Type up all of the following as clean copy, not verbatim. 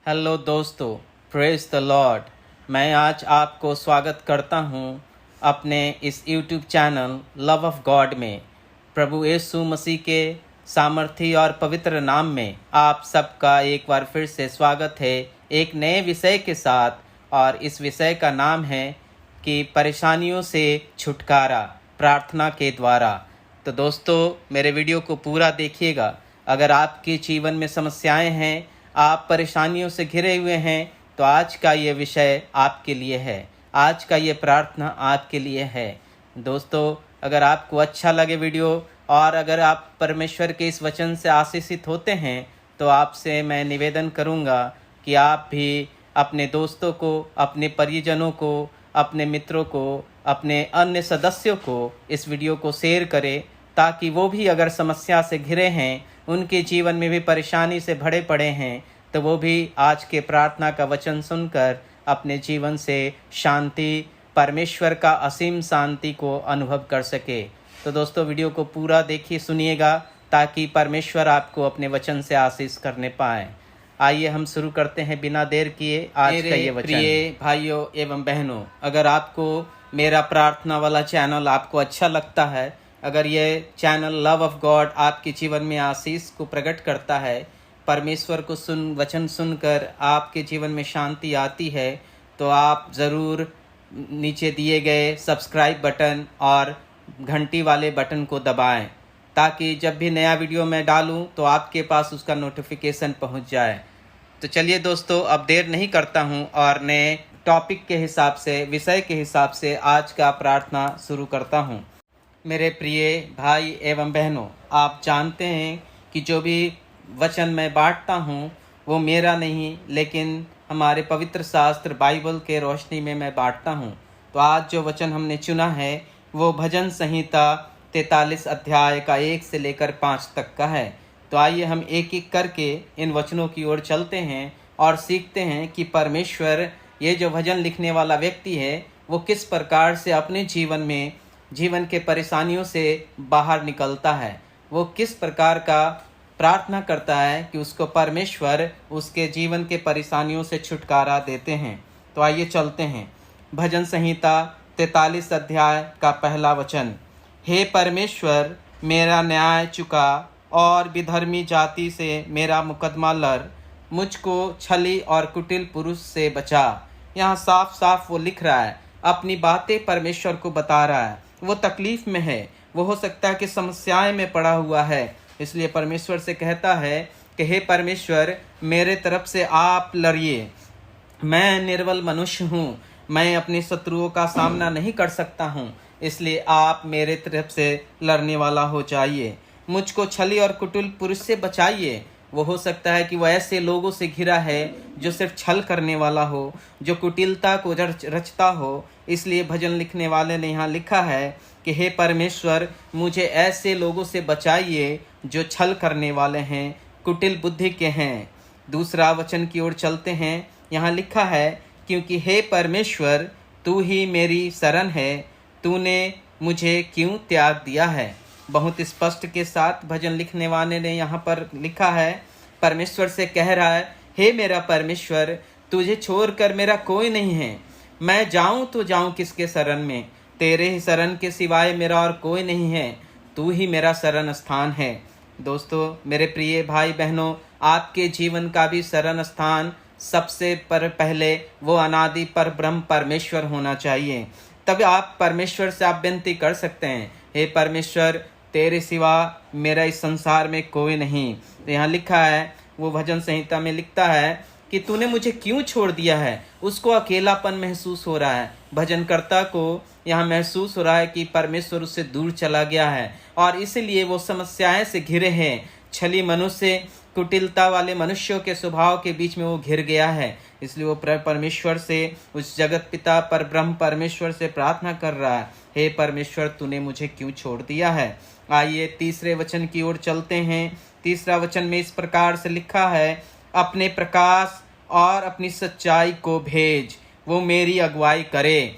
Hello दोस्तों, praise the Lord. मैं आज आपको स्वागत करता हूं अपने इस YouTube channel love of God में। प्रभु यीशु मसीह के सामर्थी और पवित्र नाम में आप सबका एक बार फिर से स्वागत है एक नए विषय के साथ। और इस विषय का नाम है कि परेशानियों से छुटकारा प्रार्थना के द्वारा। तो दोस्तों, मेरे वीडियो को पूरा देखिएगा। अगर आपके जीवन में समस्याएं हैं, आप परेशानियों से घिरे हुए हैं, तो आज का ये विषय आपके लिए है। आज का ये प्रार्थना आपके लिए है। दोस्तों, अगर आपको अच्छा लगे वीडियो और अगर आप परमेश्वर के इस वचन से आशीषित होते हैं, तो आपसे मैं निवेदन करूंगा कि आप भी अपने दोस्तों को, अपने परिजनों को, अपने मित्रों को, अपने अन्य सदस्यों को इस वीडियो को शेयर करें, ताकि वो भी अगर समस्या से घिरे हैं, उनके जीवन में भी परेशानी से भरे पड़े हैं, तो वो भी आज के प्रार्थना का वचन सुनकर अपने जीवन से शांति, परमेश्वर का असीम शांति को अनुभव कर सके। तो दोस्तों, वीडियो को पूरा देखिए, सुनिएगा, ताकि परमेश्वर आपको अपने वचन से आशीष करने पाए। आइए हम शुरू करते हैं बिना देर किए आज का ये वचन। प्रिय भाइयों एवं बहनों, अगर आपको मेरा प्रार्थना वाला चैनल आपको अच्छा लगता है, अगर ये चैनल लव ऑफ गॉड आपके जीवन में आशीष को प्रकट करता है, परमेश्वर को वचन सुनकर आपके जीवन में शांति आती है, तो आप ज़रूर नीचे दिए गए सब्सक्राइब बटन और घंटी वाले बटन को दबाएं, ताकि जब भी नया वीडियो मैं डालूं तो आपके पास उसका नोटिफिकेशन पहुंच जाए। तो चलिए दोस्तों, अब देर नहीं करता हूं और नए टॉपिक के हिसाब से, विषय के हिसाब से आज का प्रार्थना शुरू करता हूं। मेरे प्रिय भाई एवं बहनों, आप जानते हैं कि जो भी वचन मैं बांटता हूँ वो मेरा नहीं, लेकिन हमारे पवित्र शास्त्र बाइबल के रोशनी में मैं बांटता हूँ। तो आज जो वचन हमने चुना है वो भजन संहिता 43 अध्याय का 1 से लेकर 5 तक का है। तो आइए हम एक एक करके इन वचनों की ओर चलते हैं और सीखते हैं कि परमेश्वर, ये जो भजन लिखने वाला व्यक्ति है, वो किस प्रकार से अपने जीवन के परेशानियों से बाहर निकलता है, वो किस प्रकार का प्रार्थना करता है कि उसको परमेश्वर उसके जीवन के परेशानियों से छुटकारा देते हैं। तो आइए चलते हैं। भजन संहिता 43 अध्याय का पहला वचन। हे परमेश्वर, मेरा न्याय चुका और विधर्मी जाति से मेरा मुकदमा लड़, मुझको छली और कुटिल पुरुष से बचा। यहाँ साफ साफ वो लिख रहा है, अपनी बातें परमेश्वर को बता रहा है। वो तकलीफ में है, वो हो सकता है कि समस्याएं में पड़ा हुआ है, इसलिए परमेश्वर से कहता है कि हे परमेश्वर, मेरे तरफ से आप लड़िए। मैं निर्बल मनुष्य हूँ, मैं अपने शत्रुओं का सामना नहीं कर सकता हूँ, इसलिए आप मेरे तरफ से लड़ने वाला हो जाइए। मुझको छली और कुटिल पुरुष से बचाइए। वो हो सकता है कि वो ऐसे लोगों से घिरा है जो सिर्फ छल करने वाला हो, जो कुटिलता को रचता हो। इसलिए भजन लिखने वाले ने यहाँ लिखा है कि हे परमेश्वर, मुझे ऐसे लोगों से बचाइए जो छल करने वाले हैं, कुटिल बुद्धि के हैं। दूसरा वचन की ओर चलते हैं। यहाँ लिखा है, क्योंकि हे परमेश्वर, तू ही मेरी शरण है, तूने मुझे क्यों त्याग दिया है। बहुत स्पष्ट के साथ भजन लिखने वाले ने यहाँ पर लिखा है, परमेश्वर से कह रहा है, हे मेरा परमेश्वर, तुझे छोड़कर मेरा कोई नहीं है। मैं जाऊं तो जाऊं किसके शरण में, तेरे ही शरण के सिवाय मेरा और कोई नहीं है, तू ही मेरा शरण स्थान है। दोस्तों, मेरे प्रिय भाई बहनों, आपके जीवन का भी शरण स्थान सबसे पहले वो अनादि पर ब्रह्म परमेश्वर होना चाहिए। तब आप परमेश्वर से आप विनती कर सकते हैं, हे परमेश्वर, तेरे सिवा मेरा इस संसार में कोई नहीं। तो यहाँ लिखा है, वो भजन संहिता में लिखता है कि तूने मुझे क्यों छोड़ दिया है। उसको अकेलापन महसूस हो रहा है। भजनकर्ता को यहाँ महसूस हो रहा है कि परमेश्वर उससे दूर चला गया है, और इसलिए वो समस्याएं से घिरे हैं। छली मनुष्य, कुटिलता वाले मनुष्यों के स्वभाव के बीच में वो घिर गया है। इसलिए वो परमेश्वर से, उस जगत पिता पर ब्रह्म परमेश्वर से प्रार्थना कर रहा है, हे परमेश्वर, तूने मुझे क्यों छोड़ दिया है। आइए तीसरे वचन की ओर चलते हैं। तीसरा वचन में इस प्रकार से लिखा है, अपने प्रकाश और अपनी सच्चाई को भेज, वो मेरी अगुवाई करे।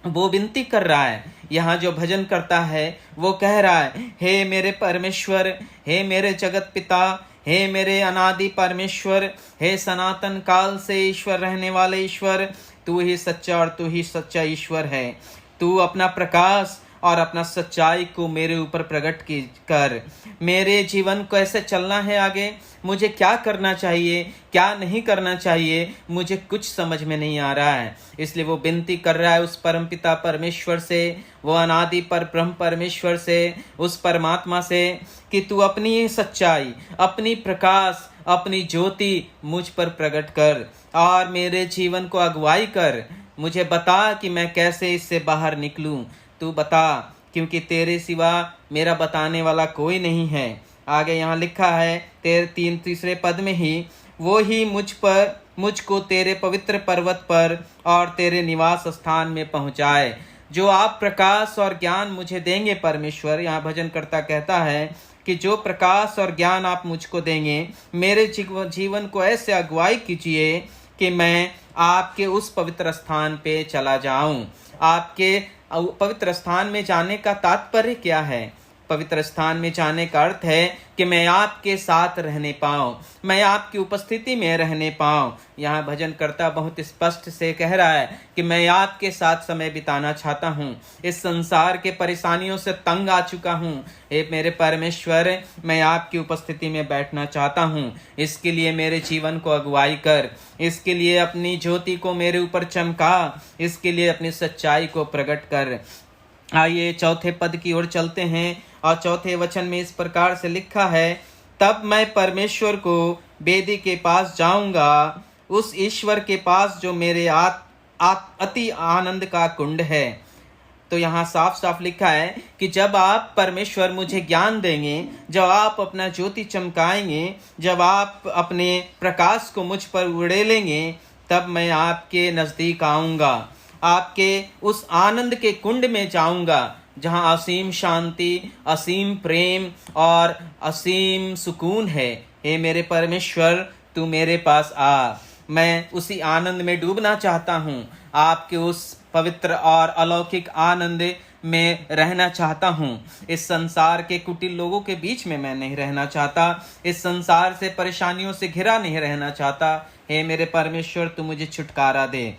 वो विनती कर रहा है। यहाँ जो भजन करता है वो कह रहा है, हे मेरे परमेश्वर, हे मेरे जगत पिता, हे मेरे अनादि परमेश्वर, हे सनातन काल से ईश्वर रहने वाले ईश्वर, तू ही सच्चा और तू ही सच्चा ईश्वर है। तू अपना प्रकाश और अपना सच्चाई को मेरे ऊपर प्रकट कर। मेरे जीवन को ऐसे चलना है आगे, मुझे क्या करना चाहिए क्या नहीं करना चाहिए, मुझे कुछ समझ में नहीं आ रहा है। इसलिए वो विनती कर रहा है उस परमपिता परमेश्वर से, वो अनादि पर ब्रह्म परमेश्वर से, उस परमात्मा से कि तू अपनी सच्चाई, अपनी प्रकाश, अपनी ज्योति मुझ पर प्रकट कर और मेरे जीवन को अगुवाई कर। मुझे बता कि मैं कैसे इससे बाहर निकलूं, तू बता, क्योंकि तेरे सिवा मेरा बताने वाला कोई नहीं है। आगे यहाँ लिखा है तीसरे पद में ही, वो ही मुझको तेरे पवित्र पर्वत पर और तेरे निवास स्थान में पहुँचाए। जो आप प्रकाश और ज्ञान मुझे देंगे परमेश्वर, यहाँ भजन करता कहता है कि जो प्रकाश और ज्ञान आप मुझको देंगे, मेरे जीवन को ऐसे अगुवाई कीजिए कि मैं आपके उस पवित्र स्थान पे चला जाऊं। आपके पवित्र स्थान में जाने का तात्पर्य क्या है? पवित्र स्थान में जाने का अर्थ है कि मैं आपके साथ रहने पाऊं, मैं आपकी उपस्थिति में रहने पाऊं। यहाँ भजन करता बहुत स्पष्ट से कह रहा है कि मैं आपके साथ समय बिताना चाहता हूँ। इस संसार के परेशानियों से तंग आ चुका हूँ। हे मेरे परमेश्वर, मैं आपकी उपस्थिति में बैठना चाहता हूँ। इसके लिए मेरे जीवन को अगुवाई कर, इसके लिए अपनी ज्योति को मेरे ऊपर चमका, इसके लिए अपनी सच्चाई को प्रकट कर। आइए चौथे पद की ओर चलते हैं और चौथे वचन में इस प्रकार से लिखा है, तब मैं परमेश्वर को वेदी के पास जाऊंगा, उस ईश्वर के पास जो मेरे अति आनंद का कुंड है। तो यहाँ साफ साफ लिखा है कि जब आप परमेश्वर मुझे ज्ञान देंगे, जब आप अपना ज्योति चमकाएंगे, जब आप अपने प्रकाश को मुझ पर उड़ेलेंगे, तब मैं आपके नजदीक आऊंगा, आपके उस आनंद के कुंड में जाऊंगा जहां असीम शांति, असीम प्रेम और असीम सुकून है। हे मेरे परमेश्वर, तू मेरे पास आ, मैं उसी आनंद में डूबना चाहता हूँ। आपके उस पवित्र और अलौकिक आनंद में रहना चाहता हूँ। इस संसार के कुटिल लोगों के बीच में मैं नहीं रहना चाहता, इस संसार से परेशानियों से घिरा नहीं रहना चाहता। हे मेरे परमेश्वर, तू मुझे छुटकारा दे।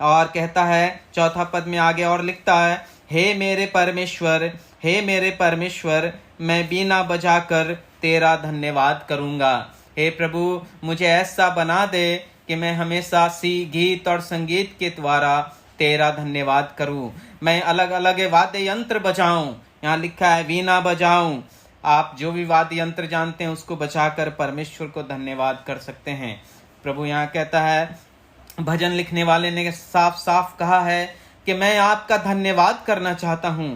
और कहता है चौथा पद में आगे और लिखता है, हे मेरे परमेश्वर, हे मेरे परमेश्वर, मैं बीना बजाकर तेरा धन्यवाद करूंगा। हे प्रभु, मुझे ऐसा बना दे कि मैं हमेशा गीत और संगीत के द्वारा तेरा धन्यवाद करूं। मैं अलग अलग वाद्य यंत्र बजाऊं। यहाँ लिखा है वीणा बजाऊं। आप जो भी वाद्य यंत्र जानते हैं उसको बजाकर परमेश्वर को धन्यवाद कर सकते हैं। प्रभु यहाँ कहता है, भजन लिखने वाले ने साफ साफ कहा है कि मैं आपका धन्यवाद करना चाहता हूँ,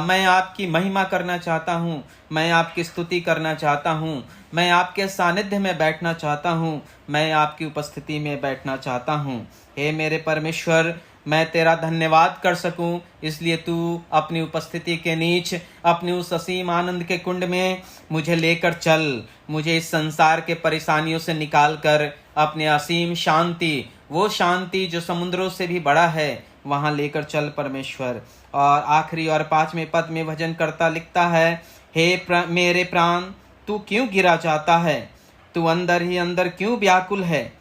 मैं आपकी महिमा करना चाहता हूँ, मैं आपकी स्तुति करना चाहता हूँ, मैं आपके सानिध्य में बैठना चाहता हूँ, मैं आपकी उपस्थिति में बैठना चाहता हूँ। हे मेरे परमेश्वर, मैं तेरा धन्यवाद कर सकूं, इसलिए तू अपनी उपस्थिति के नीच, अपनी उस असीम आनंद के कुंड में मुझे लेकर चल। मुझे इस संसार के परेशानियों से निकाल कर अपने असीम शांति, वो शांति जो समुद्रों से भी बड़ा है, वहां लेकर चल परमेश्वर। और आखिरी और 5वें पद में भजन करता लिखता है, हे मेरे प्राण, तू क्यों गिरा जाता है, तू अंदर ही अंदर क्यों व्याकुल है।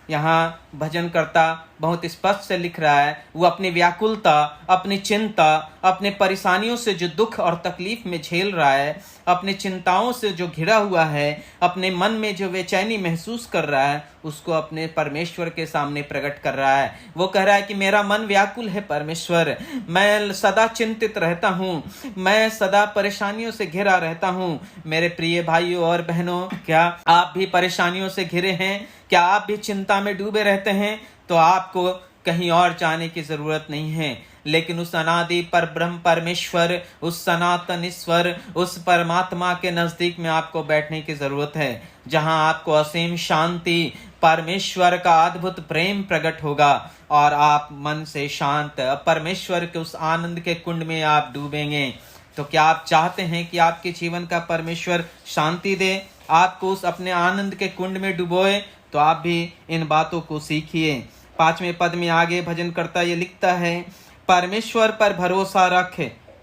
यहाँ भजन करता बहुत स्पष्ट से लिख रहा है, वो अपनी व्याकुलता, अपनी चिंता, अपने परेशानियों से जो दुख और तकलीफ में झेल रहा है, अपनी चिंताओं से जो घिरा हुआ है, अपने मन में जो बेचैनी महसूस कर रहा है, उसको अपने परमेश्वर के सामने प्रकट कर रहा है। वो कह रहा है कि मेरा मन व्याकुल है परमेश्वर, मैं सदा चिंतित रहता हूँ, मैं सदा परेशानियों से घिरा रहता हूँ। मेरे प्रिय भाइयों और बहनों, क्या आप भी परेशानियों से घिरे हैं? क्या आप भी चिंता में डूबे रहते हैं? तो आपको कहीं और जाने की जरूरत नहीं है, लेकिन उस अनादि पर ब्रह्म परमेश्वर, उस सनातन ईश्वर, उस परमात्मा के नजदीक में आपको बैठने की जरूरत है, जहां आपको असीम शांति, परमेश्वर का अद्भुत प्रेम प्रकट होगा और आप मन से शांत परमेश्वर के उस आनंद के कुंड में आप डूबेंगे। तो क्या आप चाहते हैं कि आपके जीवन का परमेश्वर शांति दे, आपको उस अपने आनंद के कुंड में डुबोए? तो आप भी इन बातों को सीखिए। 5वें पद में आगे भजन करता ये लिखता है, परमेश्वर पर भरोसा रख,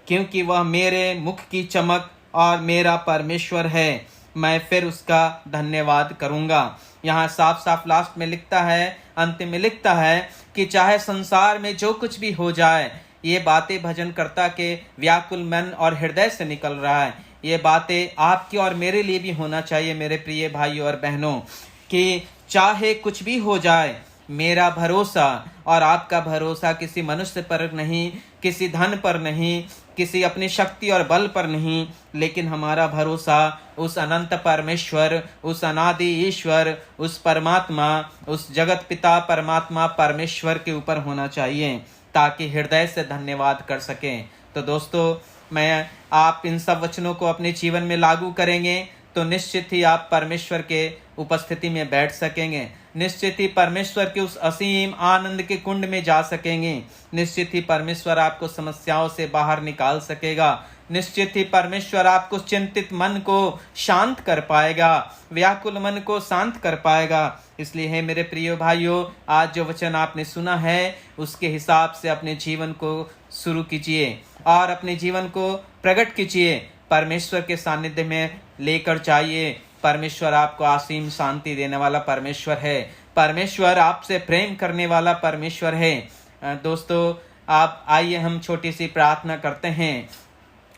क्योंकि वह मेरे मुख की चमक और मेरा परमेश्वर है। मैं फिर उसका धन्यवाद करूँगा। यहाँ साफ साफ लास्ट में लिखता है, अंत में लिखता है कि चाहे संसार में जो कुछ भी हो जाए, ये बातें भजनकर्ता के व्याकुल मन और हृदय से निकल रहा है। ये बातें आपकी और मेरे लिए भी होना चाहिए मेरे प्रिय भाइयों और बहनों, कि चाहे कुछ भी हो जाए, मेरा भरोसा और आपका भरोसा किसी मनुष्य पर नहीं, किसी धन पर नहीं, किसी अपनी शक्ति और बल पर नहीं, लेकिन हमारा भरोसा उस अनंत परमेश्वर, उस अनादि ईश्वर, उस परमात्मा, उस जगत पिता परमात्मा परमेश्वर के ऊपर होना चाहिए, ताकि हृदय से धन्यवाद कर सकें। तो दोस्तों, आप इन सब वचनों को अपने जीवन में लागू करेंगे तो निश्चित ही आप परमेश्वर के उपस्थिति में बैठ सकेंगे, निश्चित ही परमेश्वर के उस असीम आनंद के कुंड में जा सकेंगे, निश्चित ही परमेश्वर आपको समस्याओं से बाहर निकाल सकेगा, निश्चित ही परमेश्वर आपको चिंतित मन को शांत कर पाएगा, व्याकुल मन को शांत कर पाएगा। इसलिए है मेरे प्रिय भाइयों, आज जो वचन आपने सुना है उसके हिसाब से अपने जीवन को शुरू कीजिए और अपने जीवन को प्रकट कीजिए, परमेश्वर के सानिध्य में लेकर जाइए। परमेश्वर आपको असीम शांति देने वाला परमेश्वर है, परमेश्वर आपसे प्रेम करने वाला परमेश्वर है। दोस्तों, आप आइए हम छोटी सी प्रार्थना करते हैं।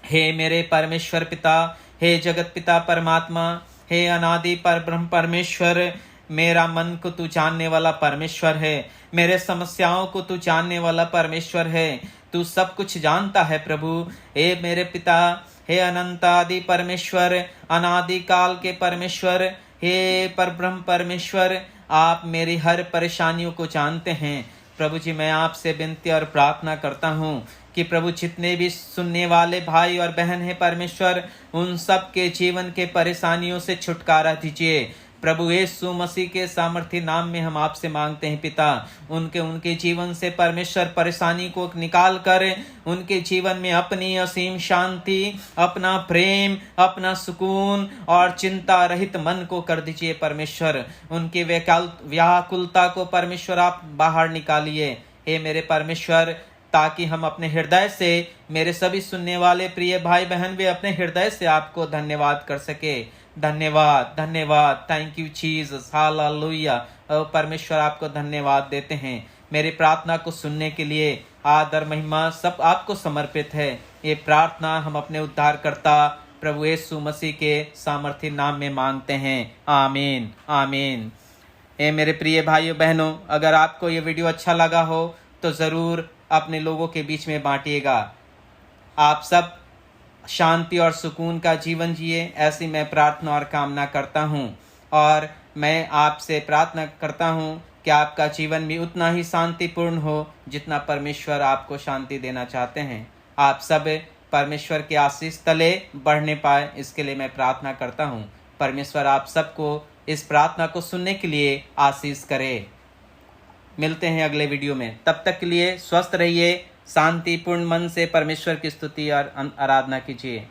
हे मेरे परमेश्वर पिता, हे जगत पिता परमात्मा, हे अनादि परब्रह्म परमेश्वर, मेरा मन को तू जानने वाला परमेश्वर है, मेरे समस्याओं को तू जानने वाला परमेश्वर है, तू सब कुछ जानता है प्रभु। हे मेरे पिता, हे अनंत आदि परमेश्वर, अनादि काल के परमेश्वर, हे परब्रह्म परमेश्वर, आप मेरी हर परेशानियों को जानते हैं। प्रभु जी, मैं आपसे विनती और प्रार्थना करता हूँ कि प्रभु जितने भी सुनने वाले भाई और बहन हैं परमेश्वर, उन सब के जीवन के परेशानियों से छुटकारा दीजिए। प्रभु यीशु मसीह के सामर्थ्य नाम में हम आपसे मांगते हैं पिता, उनके जीवन से परमेश्वर परेशानी को निकाल कर उनके जीवन में अपनी असीम शांति, अपना प्रेम, अपना सुकून और चिंता रहित मन को कर दीजिए परमेश्वर। उनके व्याकुलता को परमेश्वर आप बाहर निकालिए हे मेरे परमेश्वर, ताकि हम अपने हृदय से, मेरे सभी सुनने वाले प्रिय भाई बहन भी अपने हृदय से आपको धन्यवाद कर सके। धन्यवाद, धन्यवाद, थैंक यू जीसस, हालेलुया। परमेश्वर आपको धन्यवाद देते हैं। मेरी प्रार्थना को सुनने के लिए आदर महिमा सब आपको समर्पित है। ये प्रार्थना हम अपने उद्धारकर्ता प्रभु यीशु मसीह के सामर्थ्य नाम में मांगते हैं। आमीन, आमीन। ए मेरे प्रिय भाइयों बहनों, अगर आपको ये वीडियो अच्छा लगा हो तो ज़रूर अपने लोगों के बीच में बांटिएगा। आप सब शांति और सुकून का जीवन जिए, ऐसी मैं प्रार्थना और कामना करता हूँ। और मैं आपसे प्रार्थना करता हूँ कि आपका जीवन भी उतना ही शांतिपूर्ण हो जितना परमेश्वर आपको शांति देना चाहते हैं। आप सब परमेश्वर के आशीष तले बढ़ने पाए, इसके लिए मैं प्रार्थना करता हूँ। परमेश्वर आप सबको इस प्रार्थना को सुनने के लिए आशीष करे। मिलते हैं अगले वीडियो में, तब तक के लिए स्वस्थ रहिए, शांतिपूर्ण मन से परमेश्वर की स्तुति और आराधना कीजिए।